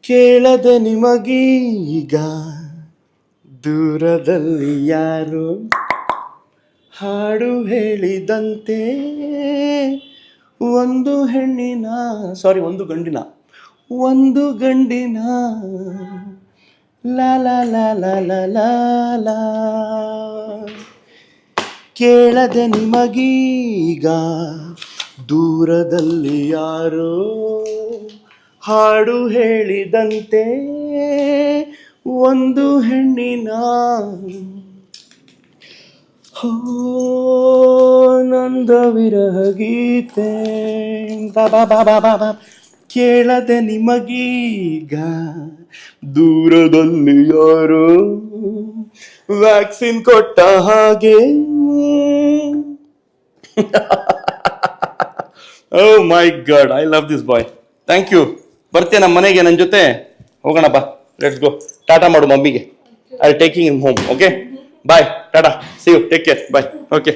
ಕೇಳದೆ ನಿಮಗೀಗ ದೂರದಲ್ಲಿ ಯಾರು ಹಾಡು ಹೇಳಿದಂತೆ ಒಂದು ಗಂಡಿನ ಲಾ ಲಾ ಲಾ ಲಾ ಲಾ ಲಾ ಲಾ. ಕೇಳದೆ ನಿಮಗೀಗ ದೂರದಲ್ಲಿ ಯಾರೋ ಹಾಡು ಹೇಳಿದಂತೆ ಒಂದು ಹೆಣ್ಣಿನ ಹೋ ನಂದ ವಿರಹ ಗೀತೆ. ಬಾಬಾ ಬಾಬಾ ಬಾಬಾ. ಕೇಳದೆ ನಿಮಗೀಗ ದೂರದಲ್ಲಿ ಯಾರೋ ವ್ಯಾಕ್ಸಿನ್ ಕೊಟ್ಟ ಹಾಗೆ. Oh my god, I love this boy. Thank you. ಬರ್ತೀಯ ನಮ್ಮ ಮನೆಗೆ ನನ್ನ ಜೊತೆ? ಹೋಗೋಣ ಬಾ, ಲೆಟ್ಸ್ ಗೋ. ಟಾಟಾ ಮಾಡು ಮಮ್ಮಿಗೆ. I taking him home. Okay bye, tata, see you, take care, bye. Okay.